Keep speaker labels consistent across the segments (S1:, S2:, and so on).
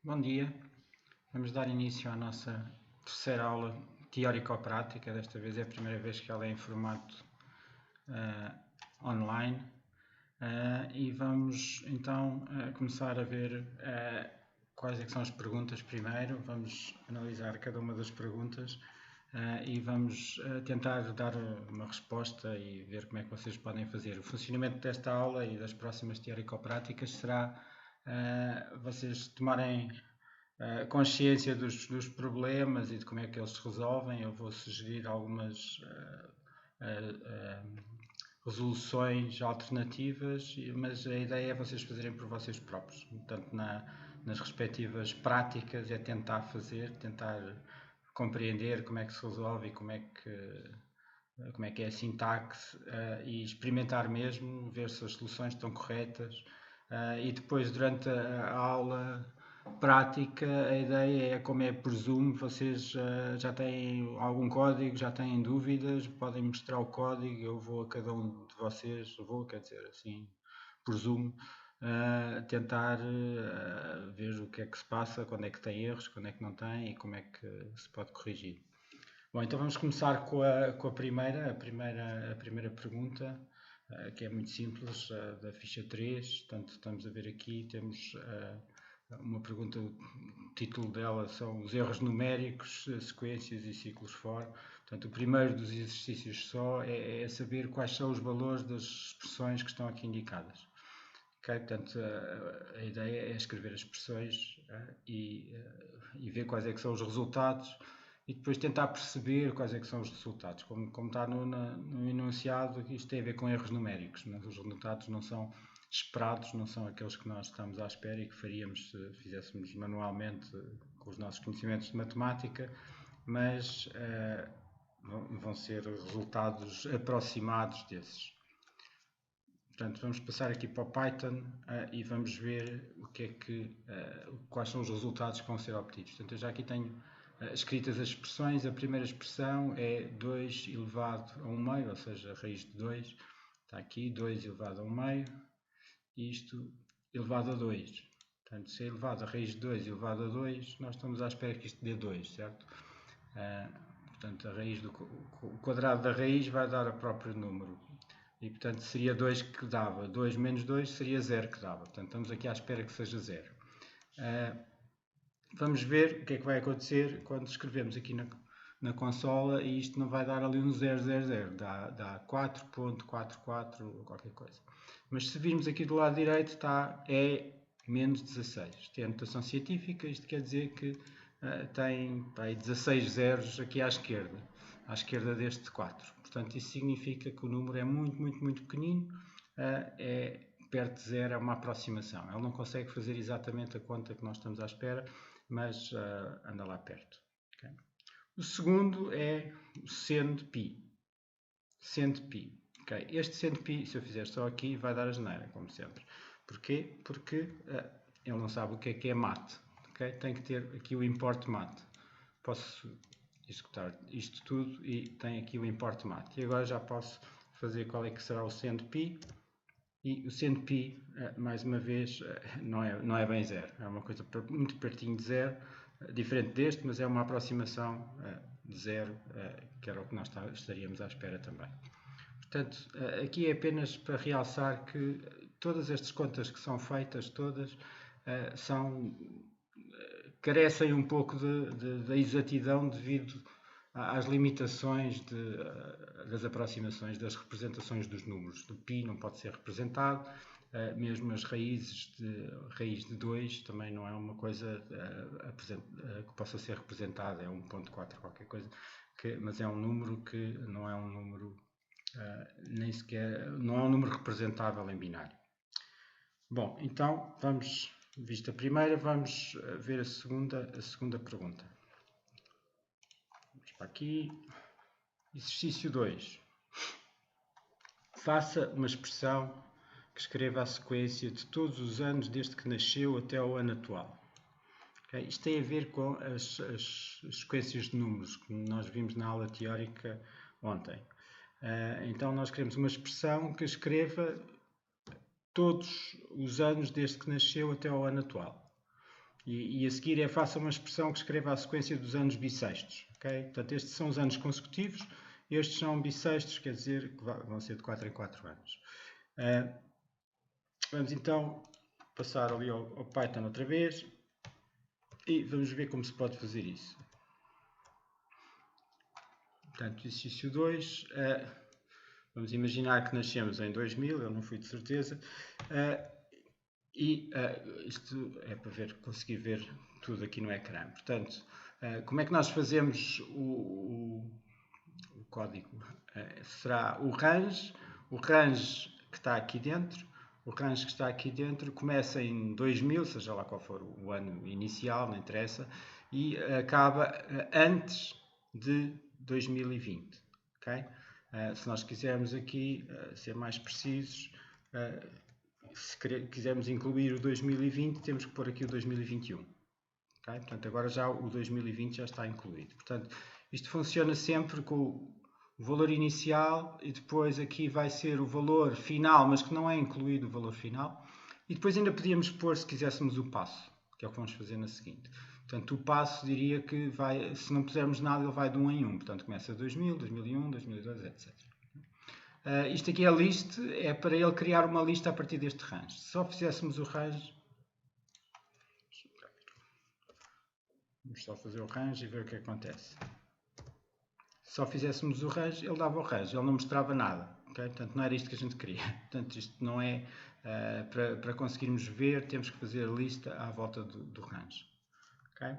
S1: Bom dia, vamos dar início à nossa terceira aula teórico-prática. Desta vez é a primeira vez que ela é em formato online e vamos então começar a ver quais é que são as perguntas primeiro. Vamos analisar cada uma das perguntas e vamos tentar dar uma resposta e ver como é que vocês podem fazer. O funcionamento desta aula e das próximas teórico-práticas será vocês tomarem consciência dos problemas e de como é que eles se resolvem. Eu vou sugerir algumas resoluções alternativas, mas a ideia é vocês fazerem por vocês próprios. Portanto, nas respectivas práticas é tentar compreender como é que se resolve e como é que é a sintaxe e experimentar mesmo, ver se as soluções estão corretas e depois durante a aula prática a ideia é, como é por Zoom, vocês já têm algum código, já têm dúvidas, podem mostrar o código, eu vou a cada um de vocês, quer dizer assim, por Zoom, tentar ver o que é que se passa, quando é que tem erros, quando é que não tem e como é que se pode corrigir. Bom, então vamos começar com a primeira pergunta, que é muito simples, da ficha 3. Portanto, estamos a ver aqui, temos uma pergunta, o título dela são os erros numéricos, sequências e ciclos for. Portanto, o primeiro dos exercícios só é saber quais são os valores das expressões que estão aqui indicadas. Okay? Portanto, a ideia é escrever as expressões e ver quais é que são os resultados e depois tentar perceber quais é que são os resultados. Como está no enunciado, isto tem a ver com erros numéricos, mas os resultados não são esperados, não são aqueles que nós estamos à espera e que faríamos se fizéssemos manualmente com os nossos conhecimentos de matemática, mas vão ser resultados aproximados desses. Portanto, vamos passar aqui para o Python e vamos ver quais são os resultados que vão ser obtidos. Portanto, eu já aqui tenho escritas as expressões. A primeira expressão é 2 elevado a 1 meio, ou seja, a raiz de 2. Está aqui, 2 elevado a 1 meio. Isto elevado a 2. Portanto, se é elevado a raiz de 2 elevado a 2, nós estamos à espera que isto dê 2, certo? Portanto, o quadrado da raiz vai dar o próprio número. E, portanto, seria 2 que dava. 2 menos 2 seria 0 que dava. Portanto, estamos aqui à espera que seja 0. Vamos ver o que é que vai acontecer quando escrevemos aqui na consola e isto não vai dar ali um 000, dá 4.44 ou qualquer coisa. Mas se virmos aqui do lado direito é menos 16. Tem a notação científica, isto quer dizer que tem 16 zeros aqui à esquerda deste 4. Portanto, isso significa que o número é muito, muito, muito pequenino, é perto de zero, é uma aproximação. Ele não consegue fazer exatamente a conta que nós estamos à espera, mas anda lá perto. Okay? O segundo é o send π. Send π. Okay? Este send π, se eu fizer só aqui, vai dar a geneira, como sempre. Porquê? Porque ele não sabe o que é mat. Okay? Tem que ter aqui o import mat. Posso executar isto tudo e tem aqui o import mat. E agora já posso fazer qual é que será o send π. E o send π, mais uma vez, não é bem zero. É uma coisa muito pertinho de zero, diferente deste, mas é uma aproximação de zero, que era o que nós estaríamos à espera também. Portanto, aqui é apenas para realçar que todas estas contas que são feitas, todas carecem um pouco da exatidão devido às limitações das aproximações, das representações dos números. O π não pode ser representado, mesmo as raízes raiz de 2 também não é uma coisa que possa ser representada, é 1.4 qualquer coisa, mas é um número que não é um número nem sequer, não é um número representável em binário. Bom, então vista a primeira, vamos ver a segunda pergunta. Vamos para aqui. Exercício 2. Faça uma expressão que escreva a sequência de todos os anos desde que nasceu até ao ano atual. Okay? Isto tem a ver com as sequências de números que nós vimos na aula teórica ontem. Então nós queremos uma expressão que escreva todos os anos desde que nasceu até ao ano atual. E a seguir faça uma expressão que escreva a sequência dos anos bissextos. Okay? Portanto, estes são os anos consecutivos, estes são bissextos, quer dizer que vão ser de 4 em 4 anos. Vamos então passar ali ao Python outra vez e vamos ver como se pode fazer isso. Portanto, exercício 2, vamos imaginar que nascemos em 2000, eu não fui de certeza, isto é para conseguir ver tudo aqui no ecrã. Portanto, como é que nós fazemos o código? Será o range que está aqui dentro. O range que está aqui dentro começa em 2000, seja lá qual for o ano inicial, não interessa, e acaba antes de 2020. Okay? Se nós quisermos aqui ser mais precisos, se quisermos incluir o 2020, temos que pôr aqui o 2021. Okay? Portanto, agora já o 2020 já está incluído. Portanto, isto funciona sempre com o valor inicial e depois aqui vai ser o valor final, mas que não é incluído o valor final. E depois ainda podíamos pôr, se quiséssemos, o passo, que é o que vamos fazer na seguinte. Portanto, o passo diria que vai, se não pusermos nada, ele vai de 1 em 1. Portanto, começa 2000, 2001, 2002, etc. Isto aqui é a list, é para ele criar uma lista a partir deste range. Se só fizéssemos o range, vamos só fazer o range e ver o que acontece. Se só fizéssemos o range, ele dava o range, ele não mostrava nada. Okay? Portanto, não era isto que a gente queria. Portanto, isto não é para conseguirmos ver, temos que fazer a lista à volta do range. Okay?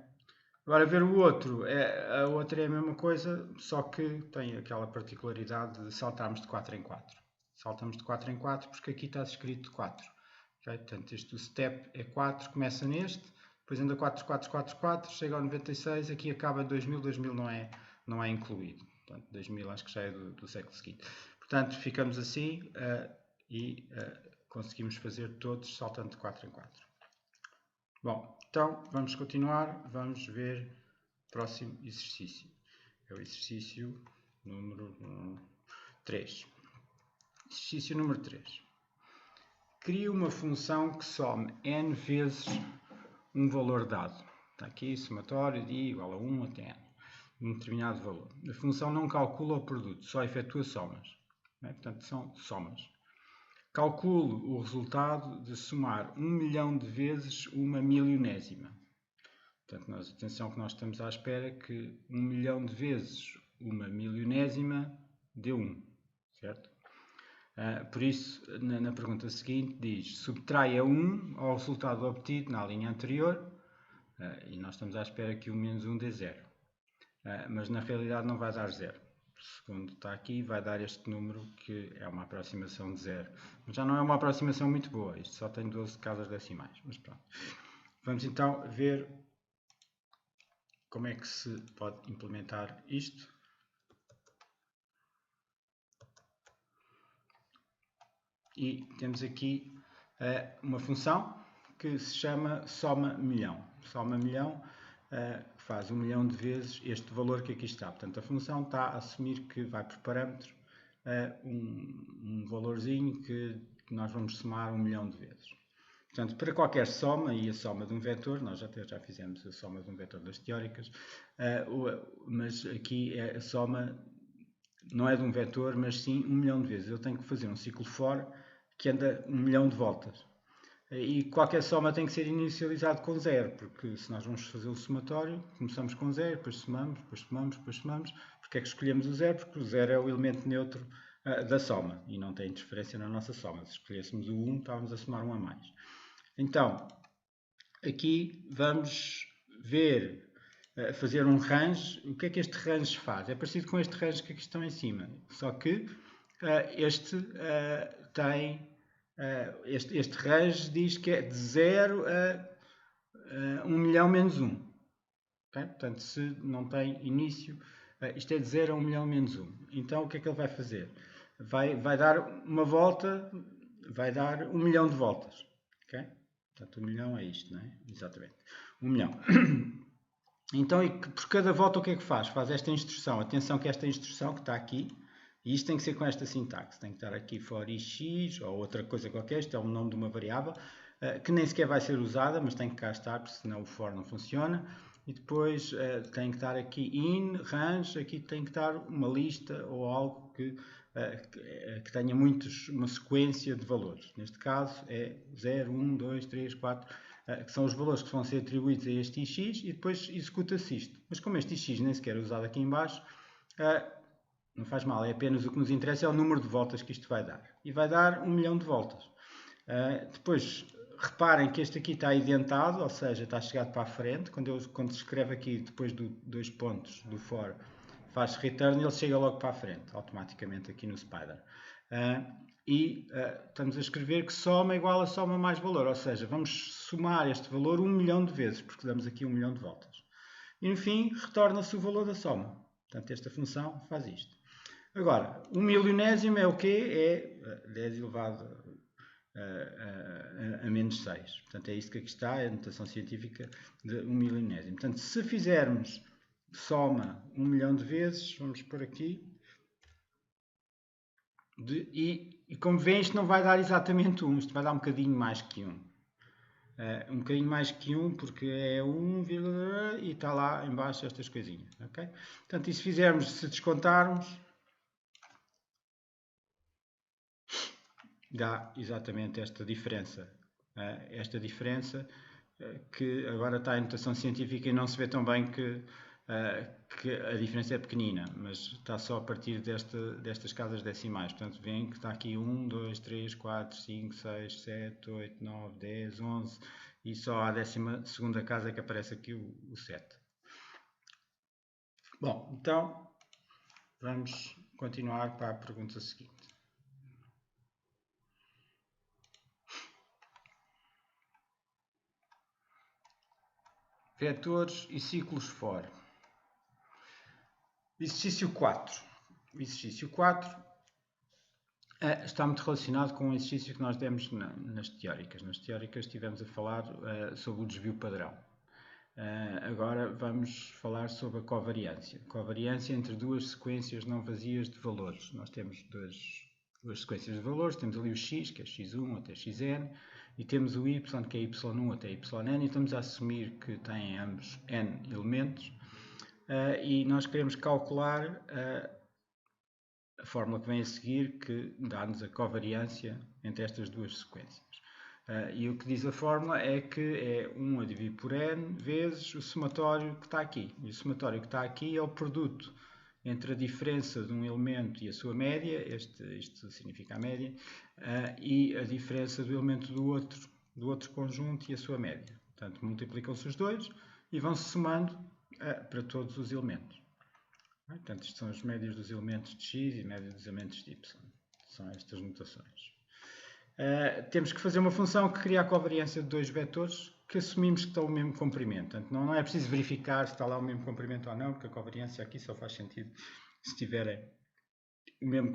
S1: Agora, ver o outro, a outra é a mesma coisa, só que tem aquela particularidade de saltarmos de 4 em 4. Saltamos de 4 em 4 porque aqui está escrito 4. Okay? Portanto, este step é 4, começa neste, depois anda 4, 4, 4, 4, chega ao 96, aqui acaba em 2000, 2000 não é incluído. Portanto, 2000 acho que já é do século seguinte. Portanto, ficamos assim e conseguimos fazer todos saltando de 4 em 4. Bom, então vamos continuar, vamos ver o próximo exercício. É o exercício número 3. Exercício número 3. Crie uma função que some n vezes um valor dado. Está aqui, somatório de i igual a 1 até n. Um determinado valor. A função não calcula o produto, só efetua somas. Portanto, são somas. Calcule o resultado de somar 1 milhão de vezes uma milionésima. Portanto, atenção que nós estamos à espera que 1 milhão de vezes uma milionésima dê 1, certo? Por isso, na pergunta seguinte diz, subtraia 1 ao resultado obtido na linha anterior, e nós estamos à espera que o menos 1 dê 0. Mas na realidade não vai dar 0. Segundo está aqui, vai dar este número que é uma aproximação de 0. Mas já não é uma aproximação muito boa, isto só tem 12 casas decimais. Mas pronto. Vamos então ver como é que se pode implementar isto. E temos aqui uma função que se chama soma milhão. Soma milhão faz 1 milhão de vezes este valor que aqui está. Portanto, a função está a assumir que vai por parâmetro um valorzinho que nós vamos somar 1 milhão de vezes. Portanto, para qualquer soma, e a soma de um vetor, nós já fizemos a soma de um vetor das teóricas, mas aqui a soma não é de um vetor, mas sim 1 milhão de vezes. Eu tenho que fazer um ciclo for que anda 1 milhão de voltas. E qualquer soma tem que ser inicializado com 0, porque se nós vamos fazer o somatório, começamos com 0, depois somamos, depois somamos, depois somamos. Porque é que escolhemos o 0? Porque o 0 é o elemento neutro da soma e não tem interferência na nossa soma. Se escolhêssemos o 1, estávamos a somar 1 a mais. Então, aqui vamos ver, fazer um range. O que é que este range faz? É parecido com este range que aqui estão em cima, só que este tem... este range diz que é de 0 a 1 milhão menos 1. Okay? Portanto, se não tem início, isto é de 0 a 1 milhão menos 1. Então, o que é que ele vai fazer? Vai dar uma volta, vai dar 1 milhão de voltas. Okay? Portanto, 1 milhão é isto, não é? Exatamente. 1 milhão. Então, por cada volta, o que é que faz? Faz esta instrução. Atenção que esta instrução que está aqui, e isto tem que ser com esta sintaxe, tem que estar aqui for i x ou outra coisa qualquer, isto é o nome de uma variável, que nem sequer vai ser usada, mas tem que cá estar, porque senão o for não funciona. E depois tem que estar aqui in, range, aqui tem que estar uma lista ou algo que tenha uma sequência de valores. Neste caso é 0, 1, 2, 3, 4, que são os valores que vão ser atribuídos a este ix e depois executa-se isto. Mas como este ix nem sequer é usado aqui em baixo, não faz mal, é apenas o que nos interessa é o número de voltas que isto vai dar. E vai dar 1 milhão de voltas. Depois, reparem que este aqui está identado, ou seja, está chegado para a frente. Quando se escreve aqui, depois dos 2 pontos do for, faz return, ele chega logo para a frente, automaticamente aqui no Spider. Estamos a escrever que soma igual a soma mais valor, ou seja, vamos somar este valor 1 milhão de vezes, porque damos aqui 1 milhão de voltas. E no fim, retorna-se o valor da soma. Portanto, esta função faz isto. Agora, 1 milionésimo é o quê? É 10 elevado a menos 6. Portanto, é isto que aqui está, é a notação científica de 1 milionésimo. Portanto, se fizermos soma 1 milhão de vezes, vamos por aqui, e como veem, isto não vai dar exatamente 1, isto vai dar um bocadinho mais que 1. Um bocadinho mais que 1, porque é 1, e está lá em baixo estas coisinhas. Okay? Portanto, e se fizermos, se descontarmos, dá exatamente esta diferença. Esta diferença que agora está em notação científica e não se vê tão bem que a diferença é pequenina, mas está só a partir destas casas decimais. Portanto, veem que está aqui 1, 2, 3, 4, 5, 6, 7, 8, 9, 10, 11 e só à 12ª casa é que aparece aqui o 7. Bom, então vamos continuar para a pergunta seguinte. Vetores e ciclos for. Exercício 4. O exercício 4 está muito relacionado com o exercício que nós demos nas teóricas. Nas teóricas estivemos a falar sobre o desvio padrão. Agora vamos falar sobre a covariância. Covariância entre duas sequências não vazias de valores. Nós temos duas sequências de valores. Temos ali o x, que é x1 até xn, e temos o y, que é y1 até yn, e estamos a assumir que têm ambos n elementos. E nós queremos calcular a fórmula que vem a seguir, que dá-nos a covariância entre estas duas sequências. E o que diz a fórmula é que é 1 a dividir por n vezes o somatório que está aqui. E o somatório que está aqui é o produto entre a diferença de um elemento e a sua média, isto significa a média, e a diferença do elemento do outro conjunto e a sua média. Portanto, multiplicam-se os dois e vão-se somando para todos os elementos. Portanto, isto são as médias dos elementos de x e médias dos elementos de y. São estas notações. Temos que fazer uma função que cria a covariância de dois vetores que assumimos que estão no mesmo comprimento. Portanto, não é preciso verificar se está lá o mesmo comprimento ou não, porque a covariância aqui só faz sentido se tiverem o mesmo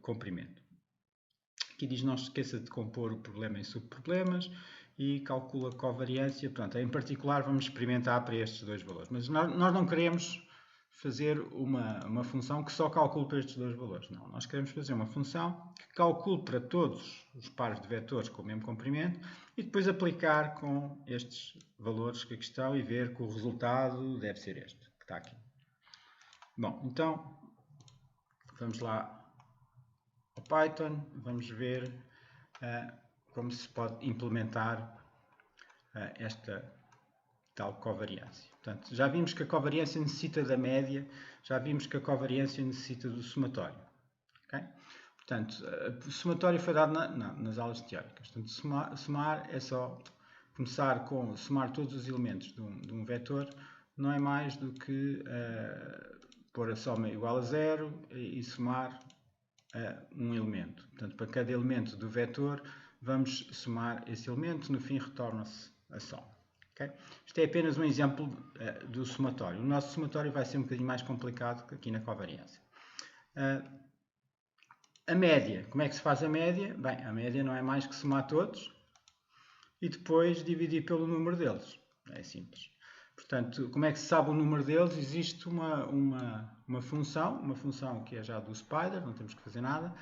S1: comprimento. Aqui diz: não se esqueça de compor o problema em subproblemas e calcula a covariância. Portanto, em particular, vamos experimentar para estes dois valores. Mas nós não queremos fazer uma função que só calcule para estes dois valores. Não, nós queremos fazer uma função que calcule para todos os pares de vetores com o mesmo comprimento e depois aplicar com estes valores que aqui estão e ver que o resultado deve ser este, que está aqui. Bom, então, vamos lá ao Python, vamos ver como se pode implementar esta tal covariância. Portanto, já vimos que a covariância necessita da média, já vimos que a covariância necessita do somatório. Okay? Portanto, o somatório foi dado nas aulas teóricas. Portanto, somar é só começar com somar todos os elementos de um vetor, não é mais do que pôr a soma igual a 0 e somar um elemento. Portanto, para cada elemento do vetor, vamos somar esse elemento, no fim retorna-se a soma. Okay? Isto é apenas um exemplo do somatório. O nosso somatório vai ser um bocadinho mais complicado que aqui na covariância. A média. Como é que se faz a média? Bem, a média não é mais que somar todos e depois dividir pelo número deles. É simples. Portanto, como é que se sabe o número deles? Existe uma função que é já do Spider, não temos que fazer nada,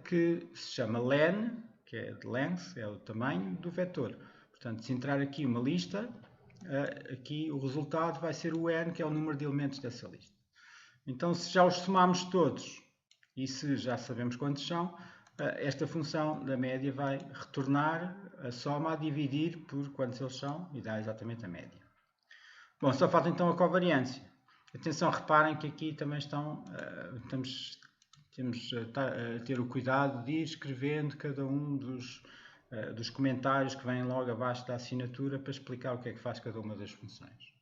S1: que se chama len, que é de length, é o tamanho do vetor. Portanto, se entrar aqui uma lista, aqui o resultado vai ser o n, que é o número de elementos dessa lista. Então, se já os somarmos todos e se já sabemos quantos são, esta função da média vai retornar a soma a dividir por quantos eles são e dá exatamente a média. Bom, só falta então a covariância. Atenção, reparem que aqui também temos a ter o cuidado de ir escrevendo cada um dos comentários que vêm logo abaixo da assinatura para explicar o que é que faz cada uma das funções.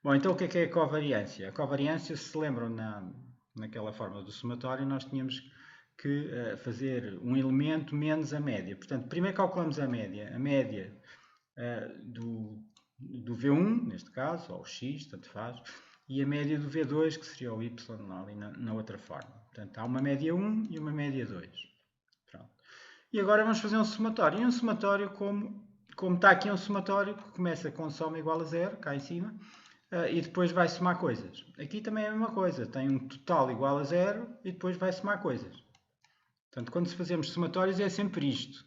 S1: Bom, então o que é a covariância? A covariância, se lembram naquela forma do somatório, nós tínhamos que fazer um elemento menos a média. Portanto, primeiro calculamos a média do V1, neste caso, ou o X, tanto faz, e a média do V2, que seria o Y ali na outra forma. Portanto, há uma média 1 e uma média 2. Pronto. E agora vamos fazer um somatório. E um somatório, como está aqui um somatório, que começa com soma igual a 0, cá em cima, e depois vai somar coisas. Aqui também é a mesma coisa, tem um total igual a 0 e depois vai somar coisas. Portanto, quando fazemos somatórios é sempre isto.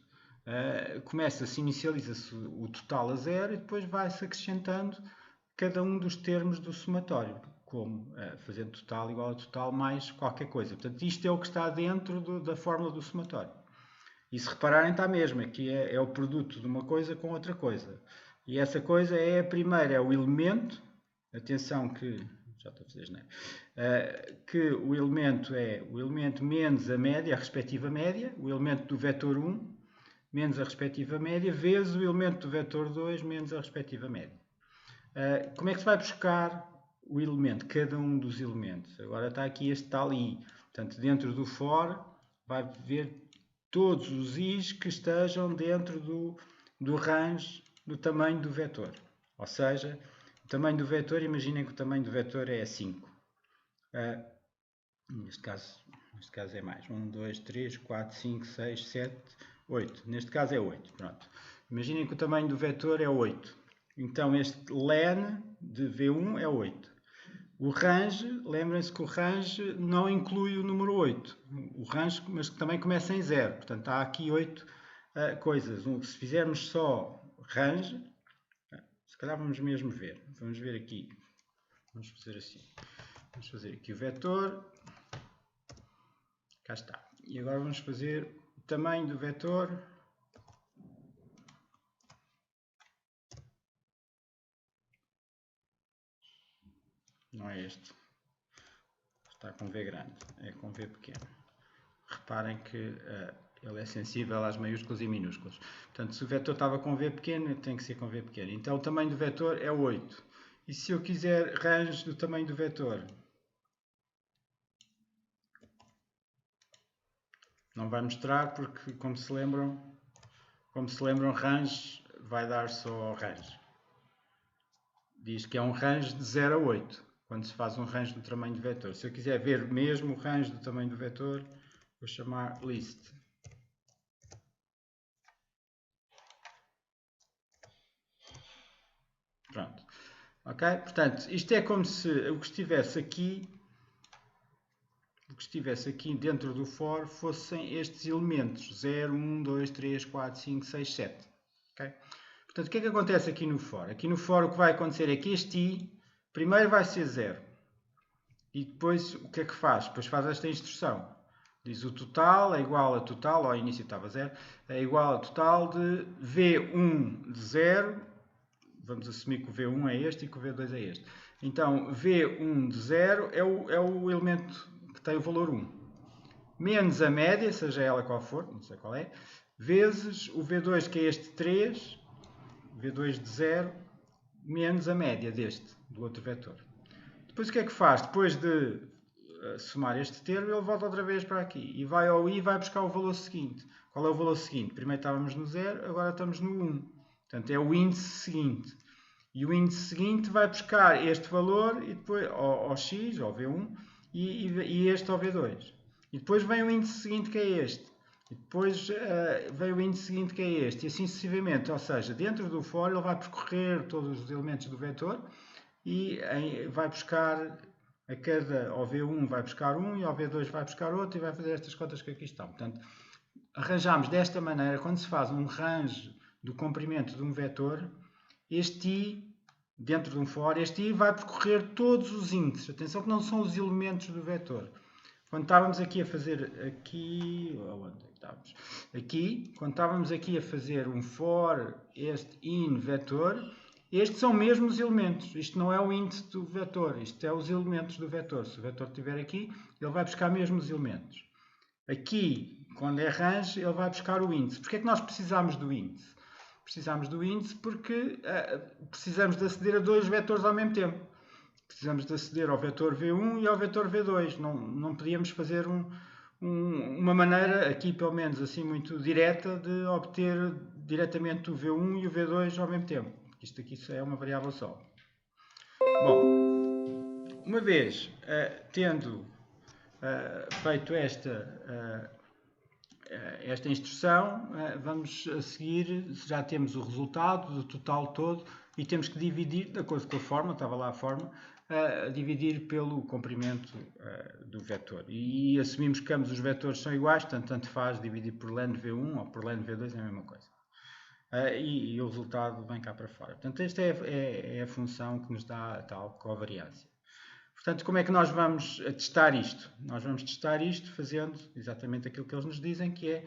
S1: Começa-se, inicializa-se o total a 0 e depois vai-se acrescentando cada um dos termos do somatório, como fazendo total igual a total mais qualquer coisa. Portanto, isto é o que está dentro da fórmula do somatório. E se repararem, está mesmo. Aqui é o produto de uma coisa com outra coisa. E essa coisa a primeira é o elemento. Atenção que, já estou a fazer geneiro, que o elemento é o elemento menos a média, a respectiva média, o elemento do vetor 1 menos a respectiva média, vezes o elemento do vetor 2 menos a respectiva média. Como é que se vai buscar o elemento, cada um dos elementos? Agora está aqui este tal i. Portanto, dentro do for, vai ver todos os i's que estejam dentro do range do tamanho do vetor. Ou seja, o tamanho do vetor, imaginem que o tamanho do vetor é 5. Neste caso é mais. 1, 2, 3, 4, 5, 6, 7, 8. Neste caso é 8. Pronto. Imaginem que o tamanho do vetor é 8. Então este len de V1 é 8. O range, lembrem-se que o range não inclui o número 8. O range, mas também começa em 0. Portanto, há aqui 8 coisas. Se fizermos só range, se calhar vamos mesmo ver. Vamos ver aqui. Vamos fazer assim. Vamos fazer aqui o vetor. Cá está. E agora vamos fazer o tamanho do vetor. Não é este. Está com V grande. É com V pequeno. Reparem que ele é sensível às maiúsculas e minúsculas. Portanto, se o vetor estava com V pequeno, tem que ser com V pequeno. Então, o tamanho do vetor é 8. E se eu quiser range do tamanho do vetor? Não vai mostrar porque, como se lembram, range vai dar só range. Diz que é um range de 0 a 8, quando se faz um range do tamanho do vetor. Se eu quiser ver mesmo o range do tamanho do vetor, vou chamar list. Pronto. Ok? Portanto, isto é como se o que estivesse aqui dentro do for fossem estes elementos 0, 1, 2, 3, 4, 5, 6, 7. Okay? Portanto, o que é que acontece aqui no for? Aqui no for o que vai acontecer é que este i primeiro vai ser 0. E depois o que é que faz? Depois faz esta instrução. Diz o total é igual a total, ao início estava 0, é igual a total de V1 de 0. Vamos assumir que o V1 é este e que o V2 é este. Então, V1 de 0 é o elemento que tem o valor 1. Menos a média, seja ela qual for, não sei qual é, vezes o V2, que é este 3, V2 de 0, menos a média do outro vetor. Depois o que é que faz? Depois de somar este termo, ele volta outra vez para aqui. E vai ao i e vai buscar o valor seguinte. Qual é o valor seguinte? Primeiro estávamos no 0, agora estamos no 1. Portanto, é o índice seguinte. E o índice seguinte vai buscar este valor e depois, ao x, ao V1, e este ao V2. E depois vem o índice seguinte, que é este. E depois vem o índice seguinte, que é este. E assim sucessivamente. Ou seja, dentro do for, ele vai percorrer todos os elementos do vetor e vai buscar ao V1 vai buscar um e ao V2 vai buscar outro e vai fazer estas contas que aqui estão. Portanto, arranjamos desta maneira, quando se faz um range do comprimento de um vetor, este I, dentro de um for, este I vai percorrer todos os índices. Atenção que não são os elementos do vetor. Quando estávamos aqui a fazer aqui, onde estávamos? Aqui, quando estávamos aqui a fazer um for, este in vetor, estes são mesmo os elementos. Isto não é o índice do vetor, isto é os elementos do vetor. Se o vetor estiver aqui, ele vai buscar mesmo os elementos. Aqui, quando é range, ele vai buscar o índice. Porquê é que nós precisamos do índice? Precisamos do índice porque precisamos de aceder a dois vetores ao mesmo tempo. Precisamos de aceder ao vetor V1 e ao vetor V2. Não podíamos fazer uma maneira, aqui pelo menos assim muito direta, de obter diretamente o V1 e o V2 ao mesmo tempo. Isto aqui é uma variável só. Bom, uma vez tendo feito esta instrução, vamos a seguir, já temos o resultado do total todo e temos que dividir, de acordo com a forma, estava lá a forma, dividir pelo comprimento do vetor. E assumimos que ambos os vetores são iguais, portanto, tanto faz dividir por len V1 ou por len V2, é a mesma coisa. E o resultado vem cá para fora. Portanto, esta é a função que nos dá a tal covariância. Portanto, como é que nós vamos testar isto? Nós vamos testar isto fazendo exatamente aquilo que eles nos dizem, que é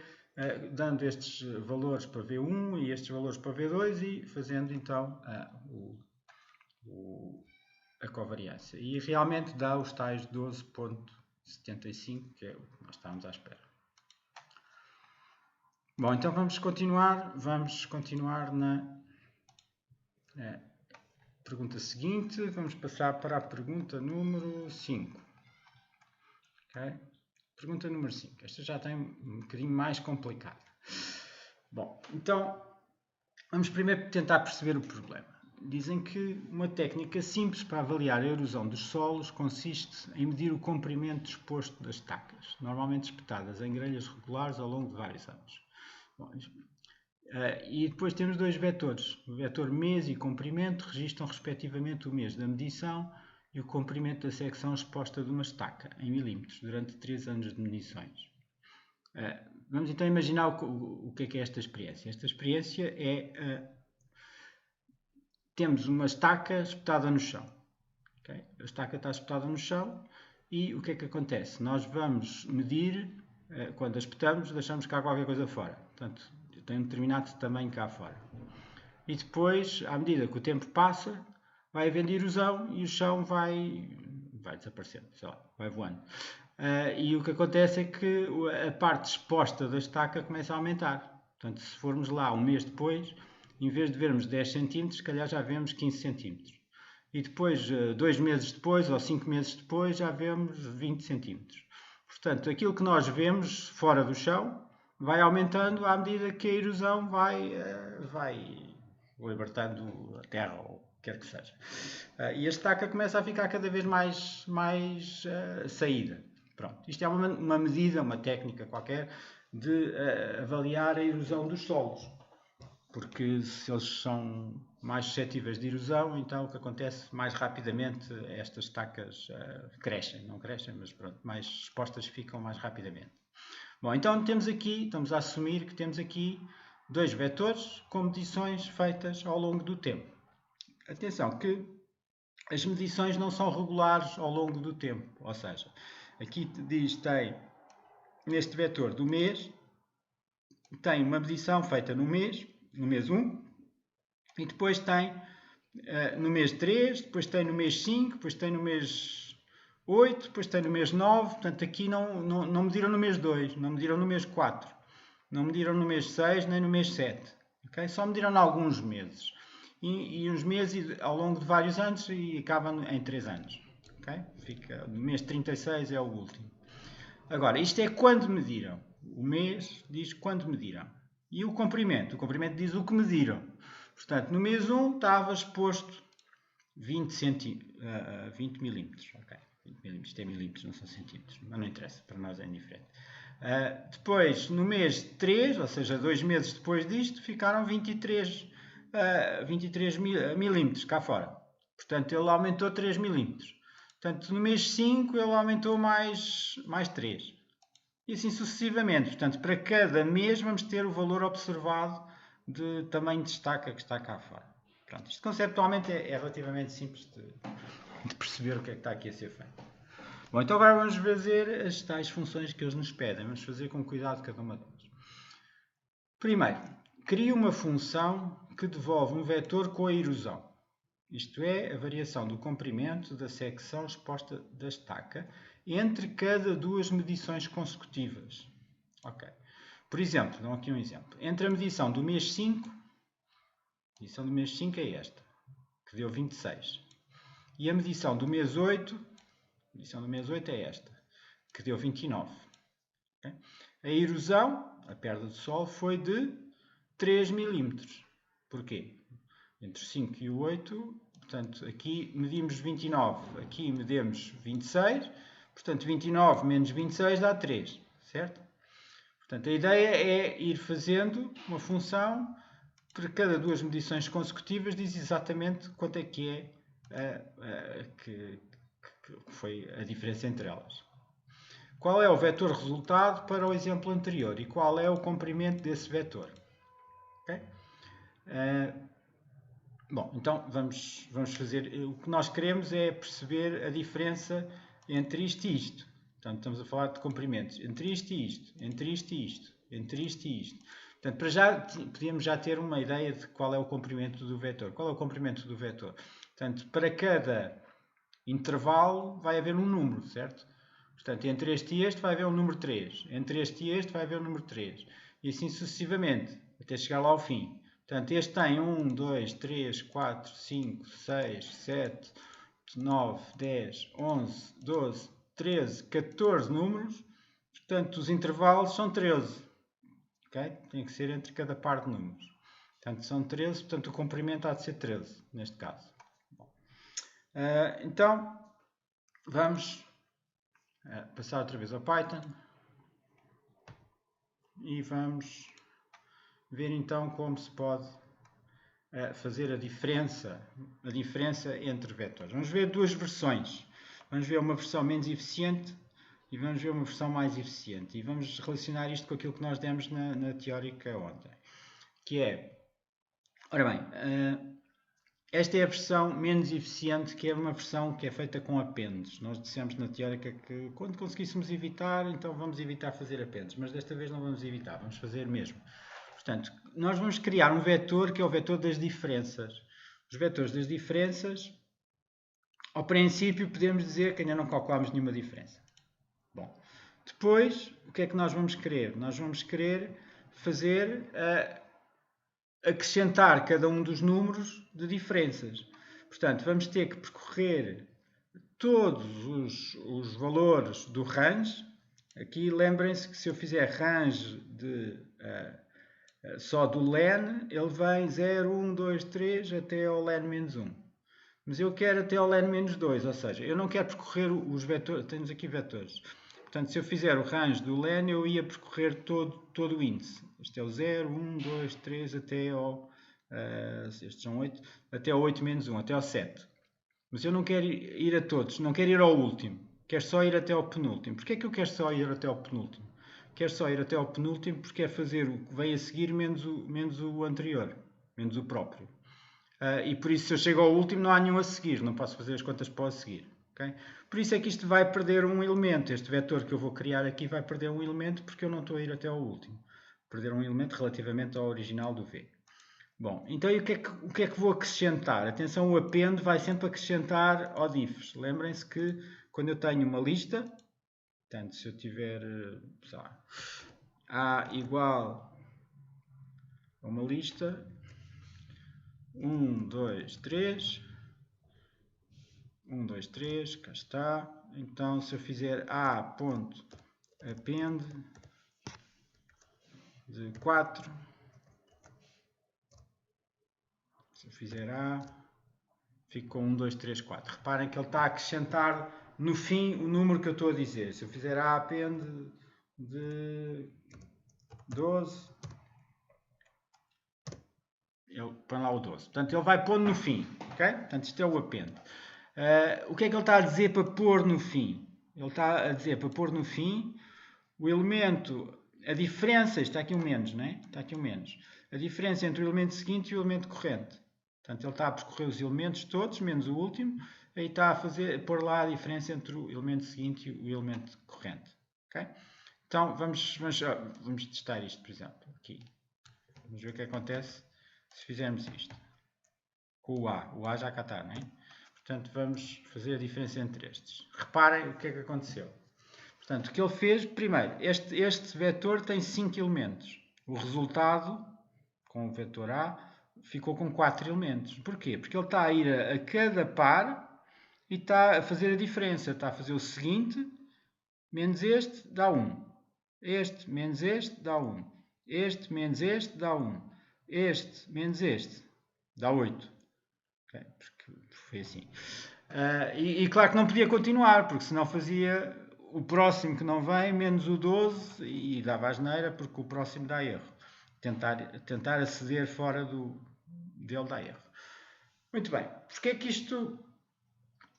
S1: dando estes valores para V1 e estes valores para V2 e fazendo então a covariância. E realmente dá os tais 12,75, que é o que nós estávamos à espera. Bom, então vamos continuar na pergunta seguinte. Vamos passar para a pergunta número 5. Okay? Pergunta número 5. Esta já tem um bocadinho mais complicada. Bom, então vamos primeiro tentar perceber o problema. Dizem que uma técnica simples para avaliar a erosão dos solos consiste em medir o comprimento exposto das estacas, normalmente espetadas em grelhas regulares ao longo de vários anos. Bom, e depois temos dois vetores. O vetor mês e comprimento registram respectivamente o mês da medição e o comprimento da secção exposta de uma estaca em milímetros durante 3 anos de medições. Vamos então imaginar o que é esta experiência. Esta experiência é... temos uma estaca espetada no chão. Okay? A estaca está espetada no chão e o que é que acontece? Nós vamos medir, quando a espetamos, deixamos cá qualquer coisa fora. Portanto, tem um determinado tamanho cá fora. E depois, à medida que o tempo passa, vai havendo erosão e o chão vai desaparecendo, sei lá, vai voando. E o que acontece é que a parte exposta da estaca começa a aumentar. Portanto, se formos lá um mês depois, em vez de vermos 10 cm, se calhar já vemos 15 cm. E depois, 2 meses depois ou 5 meses depois, já vemos 20 cm. Portanto, aquilo que nós vemos fora do chão vai aumentando à medida que a erosão vai libertando a terra ou o que quer que seja. E a estaca começa a ficar cada vez mais saída. Pronto. Isto é uma medida, uma técnica qualquer de avaliar a erosão dos solos. Porque se eles são mais suscetíveis de erosão, então o que acontece mais rapidamente, estas estacas crescem, não crescem, mas pronto, mais expostas ficam mais rapidamente. Bom, então estamos a assumir que temos aqui dois vetores com medições feitas ao longo do tempo. Atenção que as medições não são regulares ao longo do tempo, ou seja, aqui diz tem neste vetor do mês, tem uma medição feita no mês 1, e depois tem no mês 3, depois tem no mês 5, depois tem no mês 8, depois tem no mês 9, portanto aqui não mediram no mês 2, não mediram no mês 4, não mediram no mês 6, nem no mês 7, okay? Só mediram em alguns meses, e uns meses ao longo de vários anos e acabam em 3 anos, okay? Fica, no mês 36 é o último. Agora, isto é quando mediram, o mês diz quando mediram, e o comprimento diz o que mediram. Portanto, no mês 1 estava exposto 20 milímetros, ok? 20 milímetros, isto é milímetros, não são centímetros, mas não interessa, para nós é indiferente. Depois, no mês 3, ou seja, 2 meses depois disto, ficaram 23 milímetros cá fora. Portanto, ele aumentou 3 milímetros. Portanto, no mês 5 ele aumentou mais 3. e assim sucessivamente. Portanto, para cada mês vamos ter o valor observado de tamanho de estaca que está cá fora. Pronto, isto conceptualmente é relativamente simples de perceber o que é que está aqui a ser feito. Bom, então agora vamos fazer as tais funções que eles nos pedem. Vamos fazer com cuidado cada uma delas. Primeiro, cria uma função que devolve um vetor com a erosão. Isto é, a variação do comprimento da secção exposta da estaca entre cada duas medições consecutivas. Ok. Por exemplo, dou aqui um exemplo. Entre a medição do mês 5, a medição do mês 5 é esta, que deu 26. E a medição do mês 8, a medição do mês 8 é esta, que deu 29. Okay? A erosão, a perda de solo, foi de 3 mm. Porquê? Entre o 5 e o 8, portanto, aqui medimos 29, aqui medimos 26, portanto, 29 menos 26 dá 3, certo? Portanto, a ideia é ir fazendo uma função para cada duas medições consecutivas, diz exatamente quanto é que é que foi a diferença entre elas. Qual é o vetor resultado para o exemplo anterior e qual é o comprimento desse vetor? Okay? Bom, então vamos fazer. O que nós queremos é perceber a diferença entre isto e isto. Portanto, estamos a falar de comprimentos. Entre isto e isto, entre isto e isto, entre isto e isto. Portanto, para já podíamos já ter uma ideia de qual é o comprimento do vetor. Qual é o comprimento do vetor? Portanto, para cada intervalo vai haver um número, certo? Portanto, entre este e este vai haver um número 3. Entre este e este vai haver um número 3. E assim sucessivamente, até chegar lá ao fim. Portanto, este tem 1, 2, 3, 4, 5, 6, 7, 9, 10, 11, 12, 13, 14 números. Portanto, os intervalos são 13. Okay? Tem que ser entre cada par de números. Portanto, são 13, portanto o comprimento há de ser 13, neste caso. Então, vamos passar outra vez ao Python. E vamos ver então como se pode fazer a diferença entre vetores. Vamos ver duas versões. Vamos ver uma versão menos eficiente e vamos ver uma versão mais eficiente. E vamos relacionar isto com aquilo que nós demos na teórica ontem. Que é, ora bem, esta é a versão menos eficiente, que é uma versão que é feita com apêndices. Nós dissemos na teórica que quando conseguíssemos evitar, então vamos evitar fazer apêndices. Mas desta vez não vamos evitar, vamos fazer mesmo. Portanto, nós vamos criar um vetor que é o vetor das diferenças. Os vetores das diferenças, ao princípio, podemos dizer que ainda não calculámos nenhuma diferença. Bom, depois, o que é que nós vamos querer? Nós vamos querer fazer acrescentar cada um dos números de diferenças. Portanto, vamos ter que percorrer todos os valores do range. Aqui lembrem-se que se eu fizer range só do len, ele vem 0, 1, 2, 3 até ao len menos 1. Mas eu quero até ao len menos 2, ou seja, eu não quero percorrer os vetores, temos aqui vetores. Portanto, se eu fizer o range do len, eu ia percorrer todo o índice. Este é o 0, 1, 2, 3 até ao... estes são 8, até ao 8 menos 1, até ao 7. Mas eu não quero ir a todos, não quero ir ao último. Quero só ir até ao penúltimo. Porquê é que eu quero só ir até ao penúltimo? Quero só ir até ao penúltimo porque é fazer o que vem a seguir menos o anterior, menos o próprio. E por isso, se eu chego ao último, não há nenhum a seguir, não posso fazer as contas para o seguir. Okay? Por isso é que isto vai perder um elemento. Este vetor que eu vou criar aqui vai perder um elemento porque eu não estou a ir até ao último. Perder um elemento relativamente ao original do V. Bom, então e o que é que vou acrescentar? Atenção, o append vai sempre acrescentar ao diffs. Lembrem-se que quando eu tenho uma lista, portanto, se eu tiver, sei lá, A igual a uma lista, 1, 2, 3, 1, 2, 3, cá está. Então, se eu fizer A.append de 4, se eu fizer A, fico com 1, 2, 3, 4. Reparem que ele está a acrescentar no fim o número que eu estou a dizer. Se eu fizer A.append de 12, ele põe lá o 12. Portanto, ele vai pôr no fim. Okay? Portanto, isto é o append. O que é que ele está a dizer para pôr no fim? Ele está a dizer para pôr no fim o elemento, a diferença, está aqui um menos, não é? Está aqui um menos. A diferença entre o elemento seguinte e o elemento corrente. Portanto, ele está a percorrer os elementos todos, menos o último, aí está a pôr lá a diferença entre o elemento seguinte e o elemento corrente. Okay? Então, vamos testar isto, por exemplo, aqui. Vamos ver o que acontece se fizermos isto. Com o A. O A já cá está, não é? Portanto, vamos fazer a diferença entre estes. Reparem o que é que aconteceu. Portanto, o que ele fez, primeiro, este vetor tem 5 elementos. O resultado, com o vetor A, ficou com 4 elementos. Porquê? Porque ele está a ir a cada par e está a fazer a diferença. Está a fazer o seguinte, menos este, dá 1. Este menos este, dá 1. Este menos este, dá 1. Este menos este, dá 8. Okay? Porque foi assim. E claro que não podia continuar, porque senão fazia o próximo que não vem menos o 12 e dava asneira, porque o próximo dá erro. Tentar aceder fora dele dá erro. Muito bem. Porquê é que isto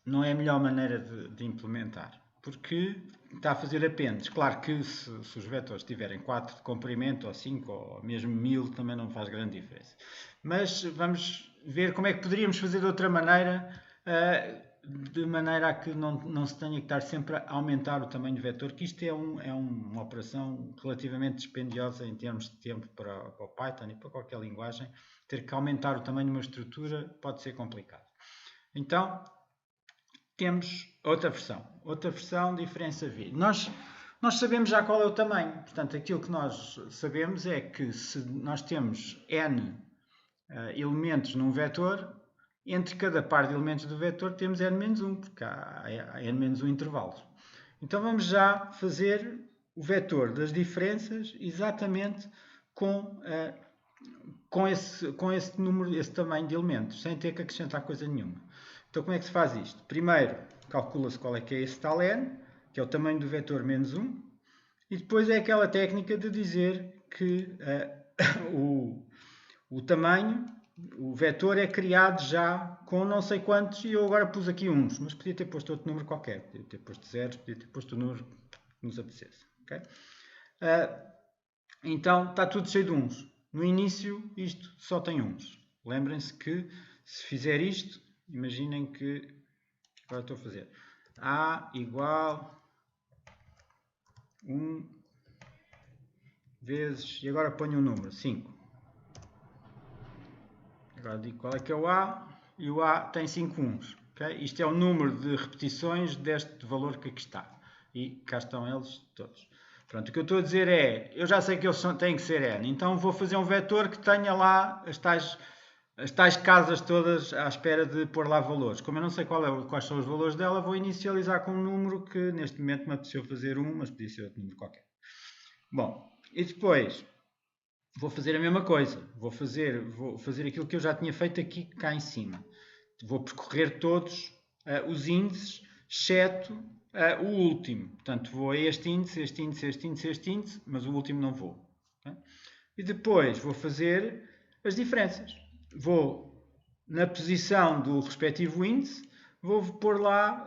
S1: não é a melhor maneira de implementar? Porque está a fazer apendes. Claro que se os vetores tiverem 4 de comprimento, ou 5, ou mesmo 1000, também não faz grande diferença. Mas vamos ver como é que poderíamos fazer de outra maneira, de maneira a que não se tenha que estar sempre a aumentar o tamanho do vetor, que isto é uma operação relativamente dispendiosa em termos de tempo para o Python e para qualquer linguagem. Ter que aumentar o tamanho de uma estrutura pode ser complicado. Então, temos outra versão diferença V. Nós sabemos já qual é o tamanho, portanto, aquilo que nós sabemos é que se nós temos n elementos num vetor, entre cada par de elementos do vetor temos n-1, porque há n-1 intervalos. Então vamos já fazer o vetor das diferenças exatamente com esse número, esse tamanho de elementos, sem ter que acrescentar coisa nenhuma. Então como é que se faz isto? Primeiro calcula-se qual é que é esse tal n, que é o tamanho do vetor menos 1, e depois é aquela técnica de dizer que o tamanho, o vetor é criado já com não sei quantos, e eu agora pus aqui uns, mas podia ter posto outro número qualquer, podia ter posto zeros, podia ter posto o número que nos apetecesse. Okay? Então está tudo cheio de uns. No início isto só tem uns. Lembrem-se que se fizer isto, imaginem que agora estou a fazer A igual 1 vezes, e agora ponho um número, 5. Agora digo qual é que é o A, e o A tem 5 uns. Okay? Isto é o número de repetições deste valor que aqui está. E cá estão eles todos. Pronto, o que eu estou a dizer é, eu já sei que eles têm que ser n, então vou fazer um vetor que tenha lá as tais casas todas à espera de pôr lá valores. Como eu não sei quais são os valores dela, vou inicializar com um número que neste momento me apeteceu fazer 1, mas podia ser outro número qualquer. Bom, e depois vou fazer a mesma coisa. Vou fazer aquilo que eu já tinha feito aqui cá em cima. Vou percorrer todos os índices, exceto o último. Portanto, vou a este índice, este índice, este índice, este índice, mas o último não vou. Okay? E depois vou fazer as diferenças. Vou, na posição do respectivo índice, vou pôr lá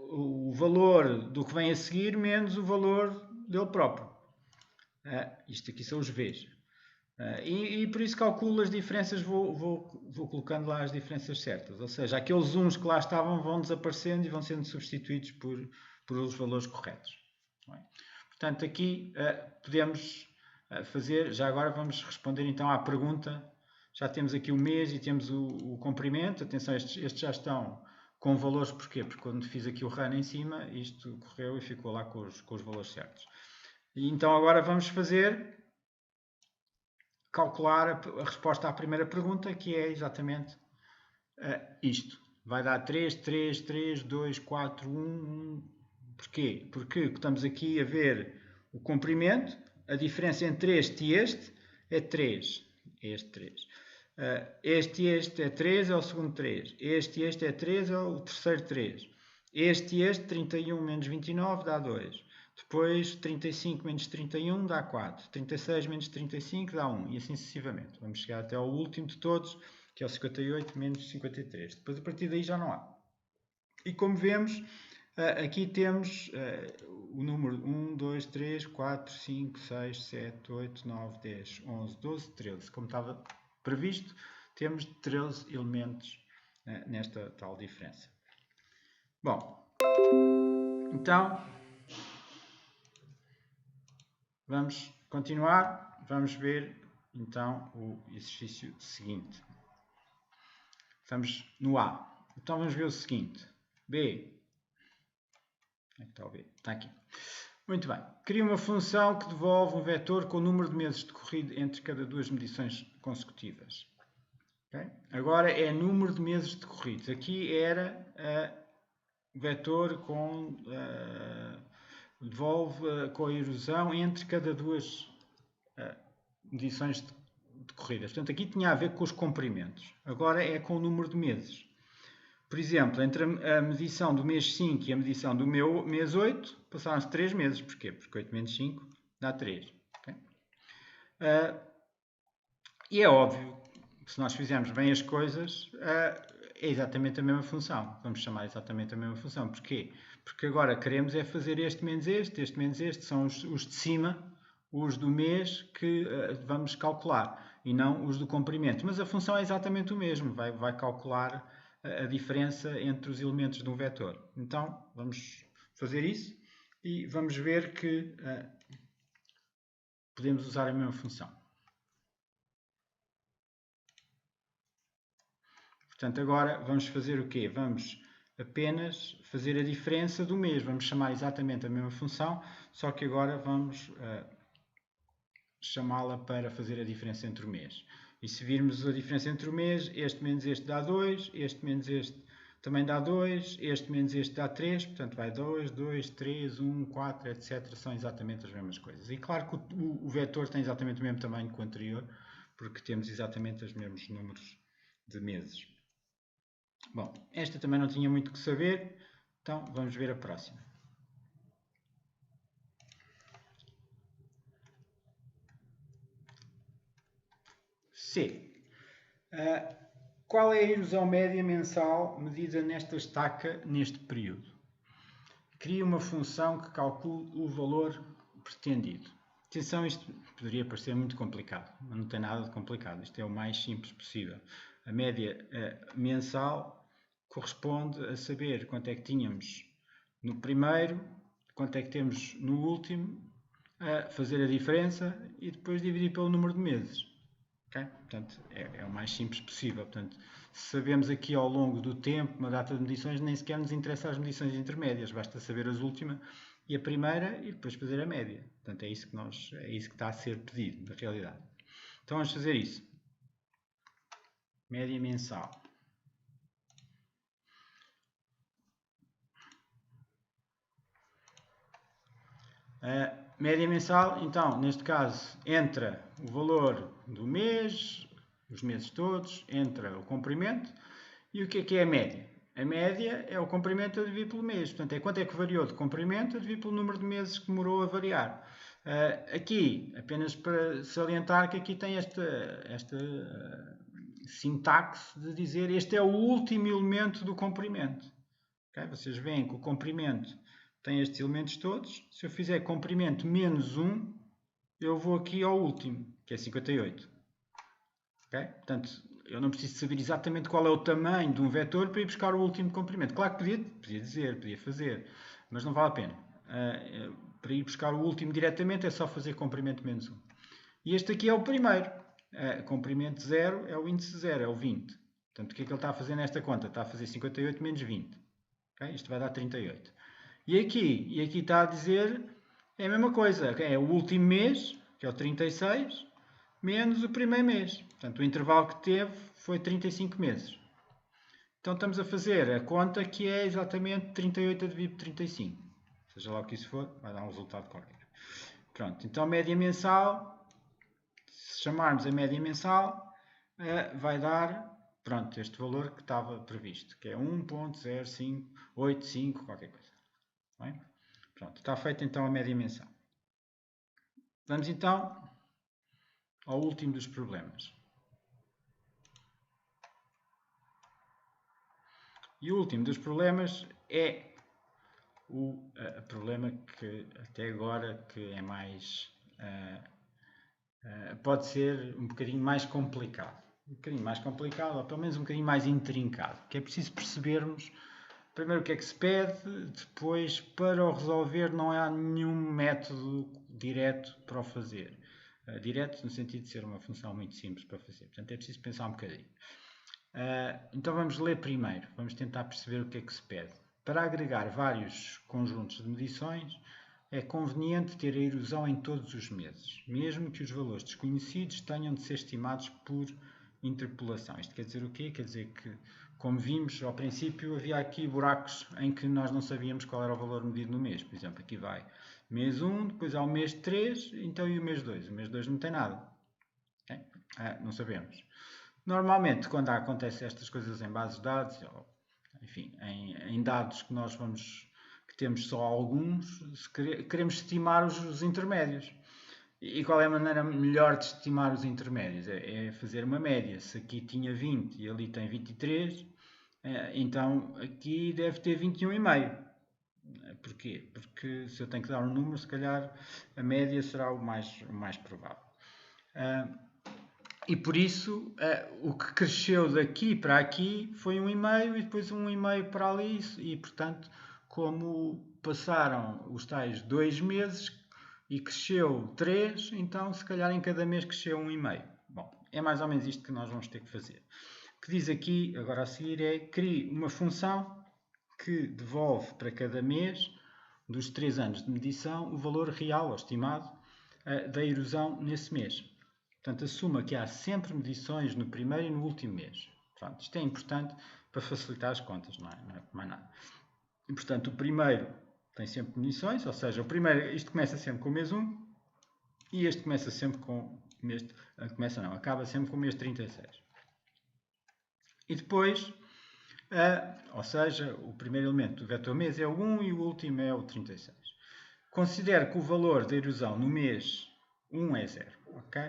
S1: o valor do que vem a seguir menos o valor dele próprio. Isto aqui são os V's. E por isso calculo as diferenças, vou colocando lá as diferenças certas. Ou seja, aqueles uns que lá estavam vão desaparecendo e vão sendo substituídos por os valores corretos. Portanto, aqui podemos fazer, já agora vamos responder então à pergunta. Já temos aqui o mês e temos o comprimento. Atenção, estes já estão com valores, porquê? Porque quando fiz aqui o run em cima, isto correu e ficou lá com os valores certos. E então agora vamos calcular a resposta à primeira pergunta, que é exatamente isto. Vai dar 3, 3, 3, 2, 4, 1, 1. Porquê? Porque estamos aqui a ver o comprimento, a diferença entre este e este é 3. Este 3. Este e este é 3, é o segundo 3. Este e este é 3, é o terceiro 3. Este e este, 31 menos 29 dá 2. Depois 35 menos 31 dá 4. 36 menos 35 dá 1. E assim sucessivamente. Vamos chegar até ao último de todos, que é o 58 menos 53. Depois a partir daí já não há. E como vemos, Aqui temos o número 1, 2, 3, 4, 5, 6, 7, 8, 9, 10, 11, 12, 13. Como estava previsto, temos 13 elementos nesta tal diferença. Bom, então vamos continuar. Vamos ver então o exercício seguinte. Estamos no A. Então vamos ver o seguinte. B. Está o B. Está aqui. Muito bem. Cria uma função que devolve um vetor com o número de meses decorrido entre cada duas medições consecutivas. Okay? Agora é número de meses decorridos. Aqui era vetor com devolve com a erosão entre cada duas medições decorridas. Portanto, aqui tinha a ver com os comprimentos. Agora é com o número de meses. Por exemplo, entre a medição do mês 5 e a medição do mês 8, passaram-se 3 meses. Porquê? Porque 8 menos 5 dá 3. Okay? E é óbvio, se nós fizermos bem as coisas, é exatamente a mesma função. Vamos chamar exatamente a mesma função. Porquê? Porque agora queremos é fazer este menos este, são os de cima, os do mês que vamos calcular, e não os do comprimento. Mas a função é exatamente o mesmo, vai calcular a diferença entre os elementos de um vetor. Então, vamos fazer isso e vamos ver que podemos usar a mesma função. Portanto, agora vamos fazer o quê? Vamos apenas fazer a diferença do mês. Vamos chamar exatamente a mesma função, só que agora vamos chamá-la para fazer a diferença entre o mês. E se virmos a diferença entre o mês, este menos este dá 2, este menos este também dá 2, este menos este dá 3, portanto vai 2, 2, 3, 1, 4, etc. São exatamente as mesmas coisas. E claro que o vetor tem exatamente o mesmo tamanho que o anterior, porque temos exatamente os mesmos números de meses. Bom, esta também não tinha muito o que saber, então vamos ver a próxima. C. Qual é a erosão média mensal medida nesta estaca neste período? Cria uma função que calcule o valor pretendido. Atenção, isto poderia parecer muito complicado, mas não tem nada de complicado. Isto é o mais simples possível. A média mensal corresponde a saber quanto é que tínhamos no primeiro, quanto é que temos no último, a fazer a diferença e depois dividir pelo número de meses. Okay? Portanto, é o mais simples possível. Portanto, se sabemos aqui ao longo do tempo uma data de medições, nem sequer nos interessa as medições intermédias, basta saber as últimas e a primeira e depois fazer a média. Portanto, é isso que está a ser pedido, na realidade. Então vamos fazer isso. Média mensal. A média mensal, então, neste caso, entra o valor do mês, os meses todos, entra o comprimento. E o que é a média? A média é o comprimento a dividir pelo mês. Portanto, é quanto é que variou de comprimento a dividir pelo número de meses que demorou a variar. Aqui, apenas para salientar que aqui tem esta sintaxe de dizer este é o último elemento do comprimento. Okay? Vocês veem que o comprimento tem estes elementos todos. Se eu fizer comprimento menos 1, eu vou aqui ao último, que é 58. Okay? Portanto, eu não preciso saber exatamente qual é o tamanho de um vetor para ir buscar o último comprimento. Claro que podia dizer, podia fazer, mas não vale a pena. Para ir buscar o último diretamente é só fazer comprimento menos 1. E este aqui é o primeiro. Comprimento 0 é o índice 0, é o 20. Portanto, o que é que ele está a fazer nesta conta? Está a fazer 58 menos 20. Okay? Isto vai dar 38. E aqui está a dizer é a mesma coisa. É o último mês, que é o 36, menos o primeiro mês. Portanto, o intervalo que teve foi 35 meses. Então, estamos a fazer a conta que é exatamente 38 a dividir por 35. Seja lá o que isso for, vai dar um resultado qualquer. Pronto, então a média mensal, se chamarmos a média mensal, vai dar, pronto, este valor que estava previsto, que é 1.0585, qualquer coisa. Bem? Pronto, está feita então a média mensal. Vamos então ao último dos problemas. E o último dos problemas é o problema que até agora que é mais pode ser um bocadinho mais complicado. Um bocadinho mais complicado, ou pelo menos um bocadinho mais intrincado, que é preciso percebermos primeiro o que é que se pede, depois para o resolver não há nenhum método direto para o fazer. Direto no sentido de ser uma função muito simples para fazer, portanto é preciso pensar um bocadinho. Então vamos ler primeiro, vamos tentar perceber o que é que se pede. Para agregar vários conjuntos de medições, é conveniente ter a erosão em todos os meses, mesmo que os valores desconhecidos tenham de ser estimados por interpolação. Isto quer dizer o quê? Quer dizer que, como vimos ao princípio, havia aqui buracos em que nós não sabíamos qual era o valor medido no mês. Por exemplo, aqui vai mês 1, depois há o mês 3, então e o mês 2? O mês 2 não tem nada. Não sabemos. Normalmente, quando acontecem estas coisas em bases de dados, ou, enfim, em dados que nós que temos só alguns, queremos estimar os intermédios. E qual é a maneira melhor de estimar os intermédios? É fazer uma média. Se aqui tinha 20 e ali tem 23, então aqui deve ter 21,5. Porquê? Porque se eu tenho que dar um número, se calhar a média será o mais provável. E por isso, o que cresceu daqui para aqui foi 1,5 e depois 1,5 para ali. E, portanto, como passaram os tais 2 meses e cresceu 3, então se calhar em cada mês cresceu 1,5. Bom, é mais ou menos isto que nós vamos ter que fazer. O que diz aqui, agora a seguir, é crie uma função que devolve para cada mês dos 3 anos de medição o valor real ou estimado da erosão nesse mês. Portanto, assuma que há sempre medições no primeiro e no último mês. Pronto, isto é importante para facilitar as contas, não é mais nada. E, portanto, o primeiro tem sempre medições, ou seja, o primeiro, isto começa sempre com o mês 1 e este começa sempre com o mês, acaba sempre com o mês 36. E depois, ou seja, o primeiro elemento do vetor mês é o 1 e o último é o 36. Considere que o valor da erosão no mês 1 é 0, ok?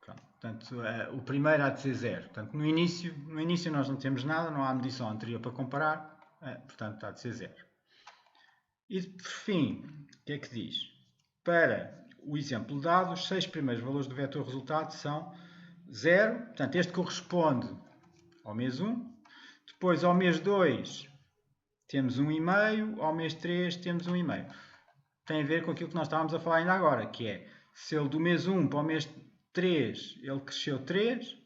S1: Pronto, portanto, o primeiro há de ser 0. Portanto, no início nós não temos nada, não há medição anterior para comparar, portanto, há de ser 0. E, por fim, o que é que diz? Para o exemplo dado, os 6 primeiros valores do vetor resultado são 0, portanto, este corresponde ao mês 1, depois ao mês 2 temos 1,5, ao mês 3 temos 1,5. Tem a ver com aquilo que nós estávamos a falar ainda agora, que é, se ele do mês 1 para o mês 3, ele cresceu 3,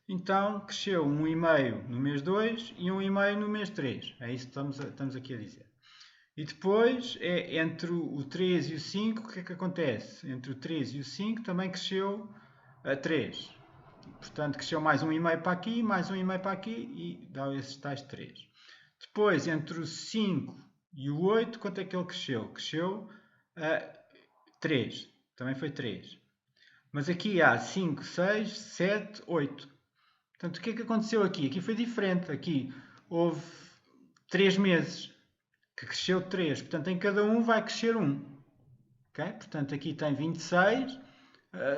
S1: então cresceu 1,5 no mês 2 e 1,5 no mês 3. É isso que estamos aqui a dizer. E depois, entre o 3 e o 5, o que é que acontece? Entre o 3 e o 5 também cresceu 3. Portanto, cresceu mais 1,5 para aqui, mais 1,5 para aqui e dá esses tais 3. Depois, entre o 5 e o 8, quanto é que ele cresceu? Cresceu 3. Também foi 3. Mas aqui há 5, 6, 7, 8. Portanto, o que é que aconteceu aqui? Aqui foi diferente. Aqui houve 3 meses que cresceu 3. Portanto, em cada um vai crescer 1. Okay? Portanto, aqui tem 26.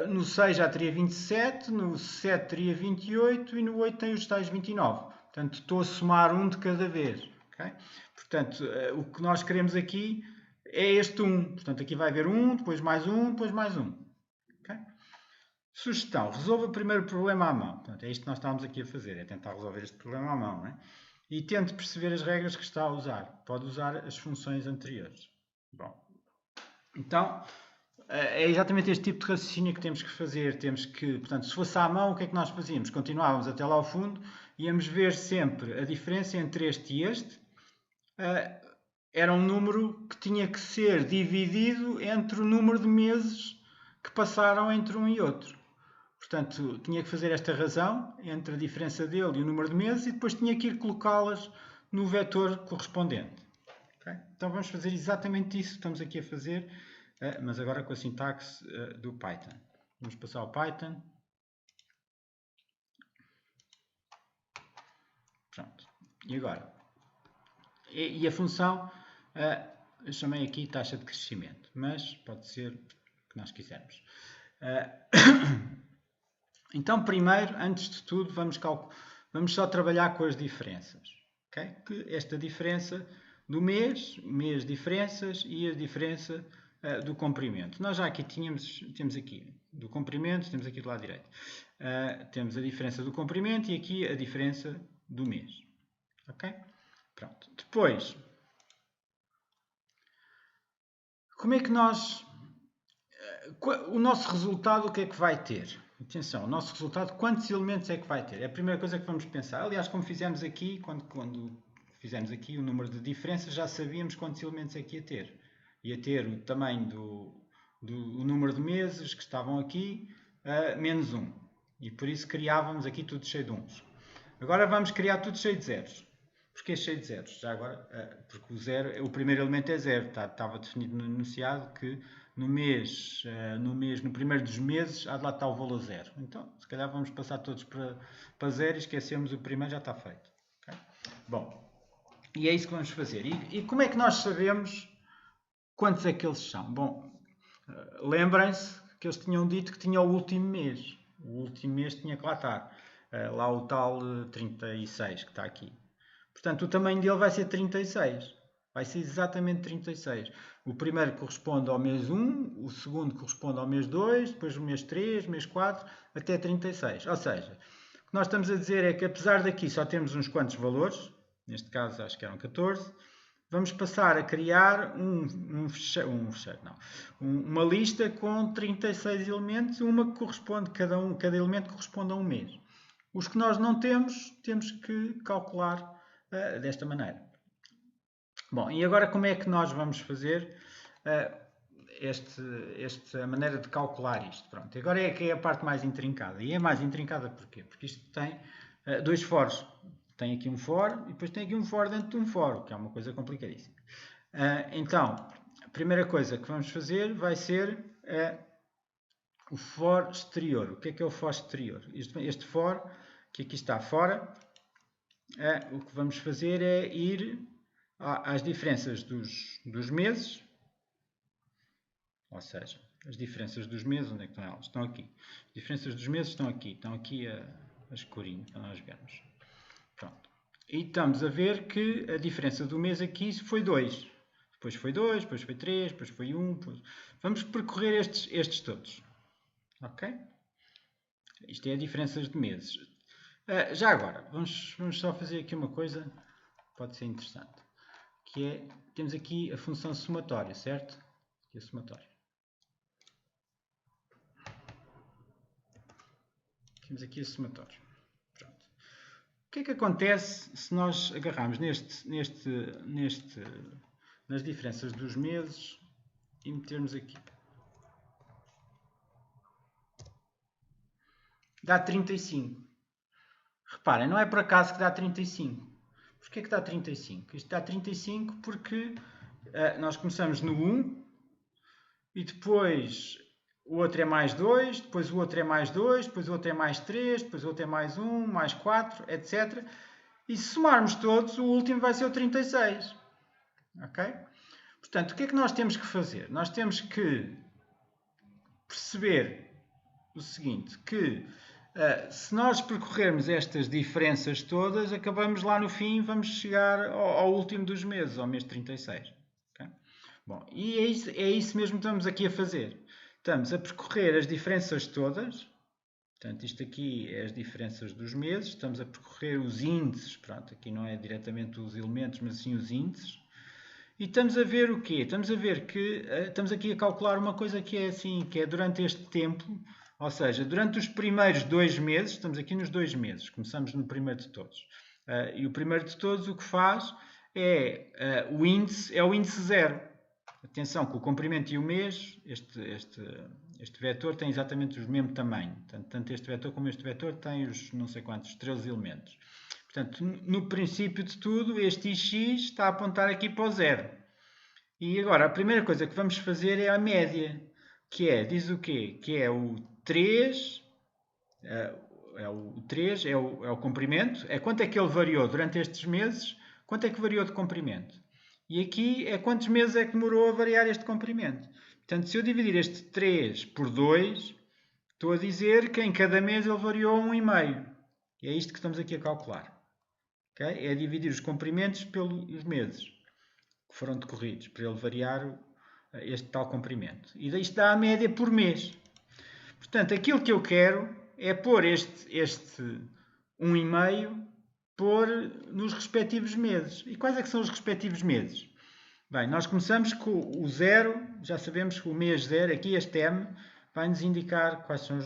S1: No 6 já teria 27. No 7 teria 28. E no 8 tem os tais 29. Portanto, estou a somar 1 de cada vez. Okay? Portanto, o que nós queremos aqui é este 1. Portanto, aqui vai haver 1, depois mais 1, depois mais 1. Okay? Sugestão, resolva primeiro o problema à mão. Portanto, é isto que nós estamos aqui a fazer, é tentar resolver este problema à mão. Não é? E tente perceber as regras que está a usar. Pode usar as funções anteriores. Bom, então, é exatamente este tipo de raciocínio que temos que fazer. Temos que, portanto, se fosse à mão, o que é que nós fazíamos? Continuávamos até lá ao fundo, íamos ver sempre a diferença entre este e este. Era um número que tinha que ser dividido entre o número de meses que passaram entre um e outro. Portanto, tinha que fazer esta razão entre a diferença dele e o número de meses e depois tinha que ir colocá-las no vetor correspondente. Okay? Então vamos fazer exatamente isso que estamos aqui a fazer, mas agora com a sintaxe do Python. Vamos passar ao Python. Pronto. E agora? E a função, eu chamei aqui taxa de crescimento, mas pode ser o que nós quisermos. Então, primeiro, antes de tudo, vamos só trabalhar com as diferenças. Okay? Que esta diferença do mês, mês diferenças e a diferença do comprimento. Nós já aqui temos aqui do comprimento, temos aqui do lado direito. Temos a diferença do comprimento e aqui a diferença do mês. Ok? Pronto. Depois, como é que nós... O nosso resultado, o que é que vai ter? Atenção, o nosso resultado, quantos elementos é que vai ter? É a primeira coisa que vamos pensar. Aliás, como fizemos aqui, quando fizemos aqui o número de diferenças, já sabíamos quantos elementos é que ia ter. Ia ter o tamanho do número de meses que estavam aqui, menos 1. E por isso criávamos aqui tudo cheio de 1s. Agora vamos criar tudo cheio de zeros. Porquê cheio de zeros? Já agora, porque o primeiro elemento é 0. Estava definido no enunciado que no primeiro dos meses, há de lá estar o valor 0. Então, se calhar vamos passar todos para 0 e esquecemos o primeiro, já está feito. Okay? Bom, e é isso que vamos fazer. E como é que nós sabemos quantos é que eles são? Bom, lembrem-se que eles tinham dito que tinha o último mês. O último mês tinha que lá estar. Lá o tal 36 que está aqui. Portanto, o tamanho dele vai ser 36. Vai ser exatamente 36. O primeiro corresponde ao mês 1, o segundo corresponde ao mês 2, depois o mês 3, mês 4, até 36. Ou seja, o que nós estamos a dizer é que apesar daqui só temos uns quantos valores, neste caso acho que eram 14, vamos passar a criar uma lista com 36 elementos, uma que corresponde, cada elemento corresponde a um mês. Os que nós não temos, temos que calcular desta maneira. Bom, e agora como é que nós vamos fazer esta maneira de calcular isto? Pronto, agora é que é a parte mais intrincada. E é mais intrincada porquê? Porque isto tem dois fors. Tem aqui um for e depois tem aqui um for dentro de um for, que é uma coisa complicadíssima. Então, a primeira coisa que vamos fazer vai ser o for exterior. O que é o for exterior? Este for, que aqui está fora, o que vamos fazer é ir às diferenças dos meses, ou seja, as diferenças dos meses, onde é que estão elas? Estão aqui. As diferenças dos meses estão aqui a escurinho, para nós vermos. Pronto. E estamos a ver que a diferença do mês aqui foi 2. Depois foi 2, depois foi 3, depois foi 1. Vamos percorrer estes todos. Ok? Isto é a diferenças de meses. Já agora, vamos só fazer aqui uma coisa que pode ser interessante. Que é, temos aqui a função somatória, certo? Aqui a somatória. Temos aqui a somatória. Pronto. O que é que acontece se nós agarrarmos nas diferenças dos meses e metermos aqui? Dá 35. Reparem, não é por acaso que dá 35. Porquê que dá 35? Isto dá 35 porque nós começamos no 1 e depois o outro é mais 2, depois o outro é mais 2, depois o outro é mais 3, depois o outro é mais 1, mais 4, etc. E se somarmos todos, o último vai ser o 36. Ok? Portanto, o que é que nós temos que fazer? Nós temos que perceber o seguinte, que se nós percorrermos estas diferenças todas, acabamos lá no fim, vamos chegar ao último dos meses, ao mês 36. Okay? Bom, e é isso mesmo que estamos aqui a fazer. Estamos a percorrer as diferenças todas, portanto, isto aqui é as diferenças dos meses, estamos a percorrer os índices, pronto, aqui não é diretamente os elementos, mas sim os índices. E estamos a ver o quê? Estamos a ver que estamos aqui a calcular uma coisa que é assim, que é durante este tempo, ou seja, durante os primeiros 2 meses, estamos aqui nos 2 meses, começamos no primeiro de todos. E o primeiro de todos o que faz é o índice 0. Atenção que o comprimento e o mês, este vetor tem exatamente o mesmo tamanho. Tanto este vetor como este vetor têm os não sei quantos, 13 elementos. Portanto, no princípio de tudo, este ix está a apontar aqui para o 0. E agora, a primeira coisa que vamos fazer é a média, que diz o quê? Que é o 3, é o comprimento, é quanto é que ele variou durante estes meses, quanto é que variou de comprimento. E aqui é quantos meses é que demorou a variar este comprimento. Portanto, se eu dividir este 3 por 2, estou a dizer que em cada mês ele variou 1,5. É isto que estamos aqui a calcular. Okay? É dividir os comprimentos pelos meses. que foram decorridos, para ele variar este tal comprimento. E isto dá a média por mês. Portanto, aquilo que eu quero é pôr este 1,5 pôr nos respectivos meses. E quais é que são os respectivos meses? Bem, nós começamos com o 0, já sabemos que o mês 0, aqui este M, vai nos indicar quais são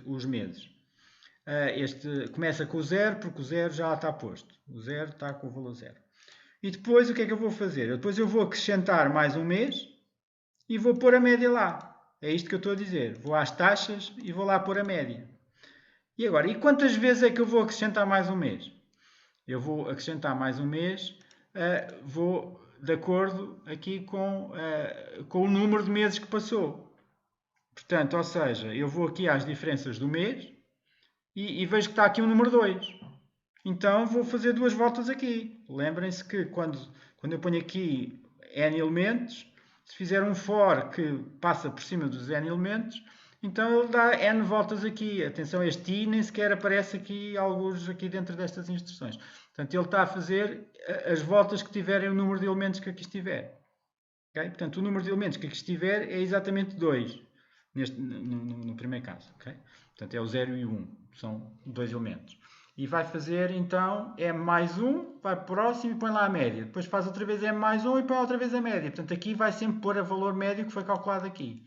S1: os meses. Este começa com o 0, porque o 0 já está posto. O 0 está com o valor 0. E depois o que é que eu vou fazer? Depois eu vou acrescentar mais um mês e vou pôr a média lá. É isto que eu estou a dizer. Vou às taxas e vou lá pôr a média. E agora, e quantas vezes é que eu vou acrescentar mais um mês? Eu vou acrescentar mais um mês, vou de acordo aqui com o número de meses que passou. Portanto, ou seja, eu vou aqui às diferenças do mês e vejo que está aqui o número 2. Então vou fazer duas voltas aqui. Lembrem-se que quando eu ponho aqui N elementos, se fizer um for que passa por cima dos N elementos, então ele dá N voltas aqui. Atenção, este I nem sequer aparece aqui, alguns aqui dentro destas instruções. Portanto, ele está a fazer as voltas que tiverem o número de elementos que aqui estiver. Okay? Portanto, o número de elementos que aqui estiver é exatamente 2, no primeiro caso. Okay? Portanto, é o 0 e o 1. São 2 elementos. E vai fazer, então, M mais 1, vai para o próximo e põe lá a média. Depois faz outra vez M mais 1 e põe outra vez a média. Portanto, aqui vai sempre pôr a valor médio que foi calculado aqui.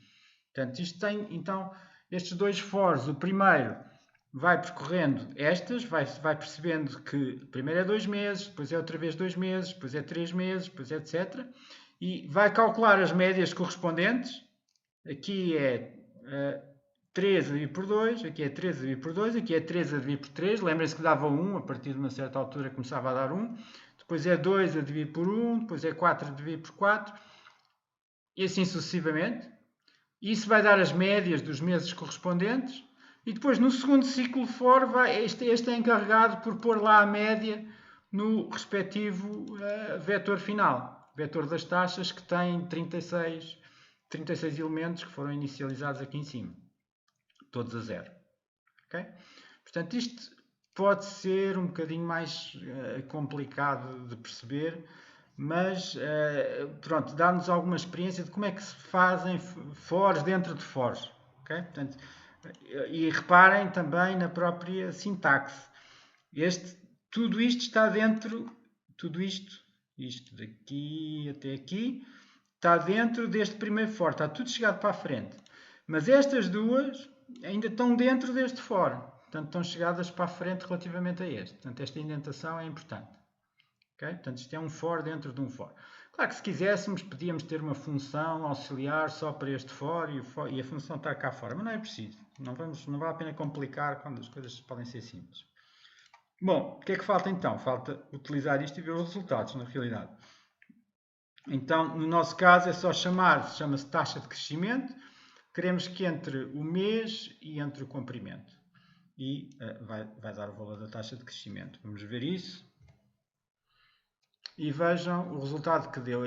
S1: Portanto, isto tem, então, estes dois fors. O primeiro vai percorrendo estas, vai percebendo que primeiro é 2 meses, depois é outra vez 2 meses, depois é 3 meses, depois é etc. E vai calcular as médias correspondentes. Aqui é 3 a dividir por 2, aqui é 3 a dividir por 2, aqui é 3 a dividir por 3. Lembrem-se que dava 1, a partir de uma certa altura começava a dar 1. Depois é 2 a dividir por 1, depois é 4 a dividir por 4. E assim sucessivamente. Isso vai dar as médias dos meses correspondentes. E depois no segundo ciclo for, este é encarregado por pôr lá a média no respectivo vetor final. Vetor das taxas que tem 36 elementos que foram inicializados aqui em cima. Todos a 0. Okay? Portanto, isto pode ser um bocadinho mais complicado de perceber, mas pronto, dá-nos alguma experiência de como é que se fazem fors dentro de fors. Okay? Portanto, e reparem também na própria sintaxe. Tudo isto está dentro, tudo isto daqui até aqui, está dentro deste primeiro for, está tudo chegado para a frente. Mas estas duas ainda estão dentro deste for, portanto estão chegadas para a frente relativamente a este. Portanto, esta indentação é importante. Okay? Portanto, isto é um for dentro de um for. Claro que se quiséssemos, podíamos ter uma função auxiliar só para este for e a função está cá fora, mas não é preciso. Não vale a pena complicar quando as coisas podem ser simples. Bom, o que é que falta então? Falta utilizar isto e ver os resultados, na realidade. Então, no nosso caso, é só chama-se taxa de crescimento. Queremos que entre o mês e entre o comprimento. E vai dar o valor da taxa de crescimento. Vamos ver isso. E vejam o resultado que deu.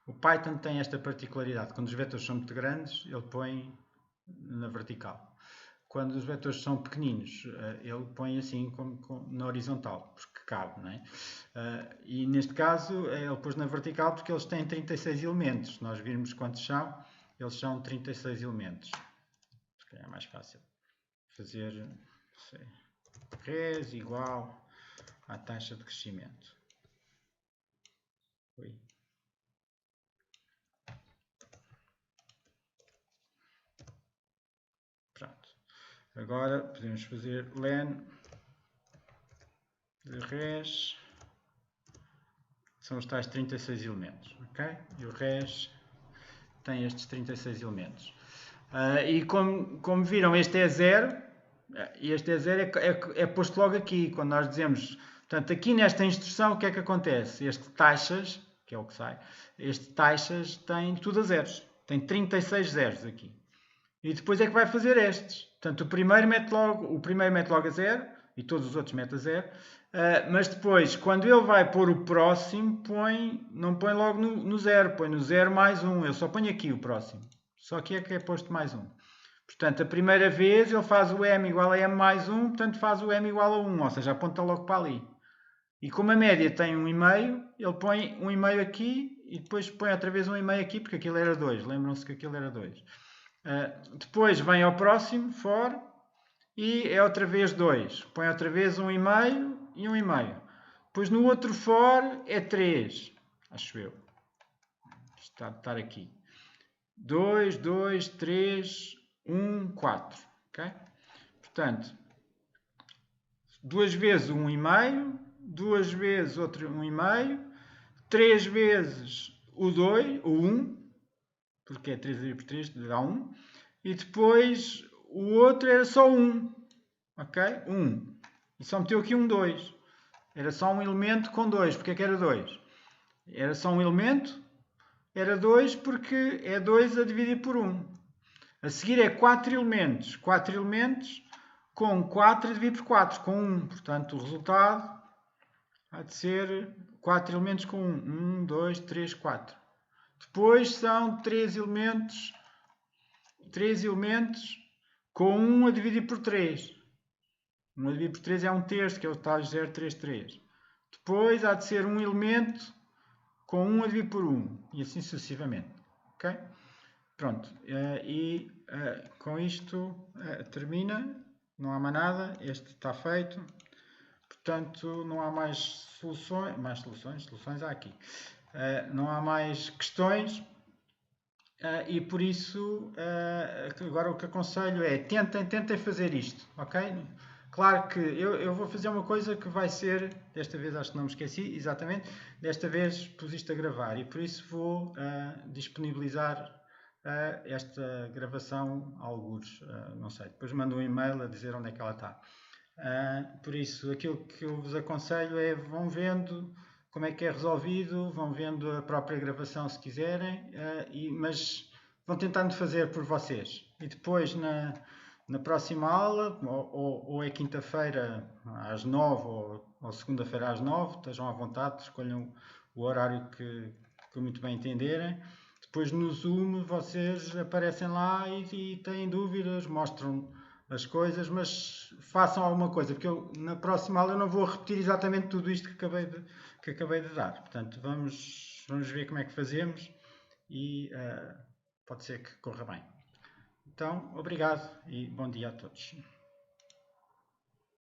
S1: O Python tem esta particularidade. Quando os vetores são muito grandes, ele põe na vertical. Quando os vetores são pequeninos, ele põe assim na horizontal, porque cabe, não é? E neste caso, ele pôs na vertical porque eles têm 36 elementos. Se nós virmos quantos são, eles são 36 elementos. Se calhar é mais fácil fazer res igual à taxa de crescimento. Oi. Pronto. Agora podemos fazer len de res, são os tais 36 elementos, ok? E o res tem estes 36 elementos. E como viram, este é 0, e este é 0 é posto logo aqui, quando nós dizemos, portanto, aqui nesta instrução, o que é que acontece? Este taxas, que é o que sai, este taxas tem tudo a zeros, tem 36 zeros aqui. E depois é que vai fazer estes. Portanto, o primeiro mete logo a 0 e todos os outros mete a 0. Mas depois, quando ele vai pôr o próximo, não põe logo no 0, põe no 0 mais 1. Ele só põe aqui o próximo. Só aqui é que é posto mais 1. Portanto, a primeira vez ele faz o m igual a m mais 1, portanto faz o m igual a 1, ou seja, aponta logo para ali. E como a média tem 1,5, ele põe 1,5 aqui e depois põe outra vez 1,5 aqui, porque aquilo era 2. Lembram-se que aquilo era 2. Depois vem ao próximo, for, e é outra vez 2. Põe outra vez 1,5 e 1,5. Depois no outro for é 3. Acho eu. Está a estar aqui. 2, 2, 3, 1, 4. Ok? Portanto, duas vezes 1,5, duas vezes outro 1,5, 3 vezes o 2, o 1, porque é 3 dividido por 3, dá 1, e depois o outro era só 1, ok? 1. E só meteu aqui um 2. Era só um elemento com 2. Porque é que era 2? Era só um elemento, era 2 porque é 2 a dividir por 1. A seguir é 4 elementos. 4 elementos com 4 a dividir por 4, com 1. Portanto, o resultado há de ser 4 elementos com 1. 1, 2, 3, 4. Depois são 3 elementos com 1 a dividir por 3. 1 a dividir por 3 é 1/3, que é o tal 0,33. Depois há de ser um elemento com 1 a dividir por 1. E assim sucessivamente. Ok? Pronto. E com isto termina. Não há mais nada. Este está feito. Portanto, não há mais soluções. Soluções há aqui. Não há mais questões. E por isso, agora o que aconselho é tentem fazer isto, ok? Claro que eu vou fazer uma coisa que vai ser, desta vez acho que não me esqueci, exatamente, desta vez pus isto a gravar e por isso vou disponibilizar esta gravação a algures, não sei, depois mando um e-mail a dizer onde é que ela está. Por isso, aquilo que eu vos aconselho é vão vendo como é que é resolvido, vão vendo a própria gravação se quiserem, mas vão tentando fazer por vocês. E depois na próxima aula, ou é quinta-feira às 9 ou segunda-feira às 9, estejam à vontade, escolham o horário que muito bem entenderem. Depois no Zoom vocês aparecem lá e têm dúvidas, mostram as coisas, mas façam alguma coisa, porque eu na próxima aula eu não vou repetir exatamente tudo isto que acabei de dar. Portanto, vamos ver como é que fazemos e pode ser que corra bem. Então, obrigado e bom dia a todos.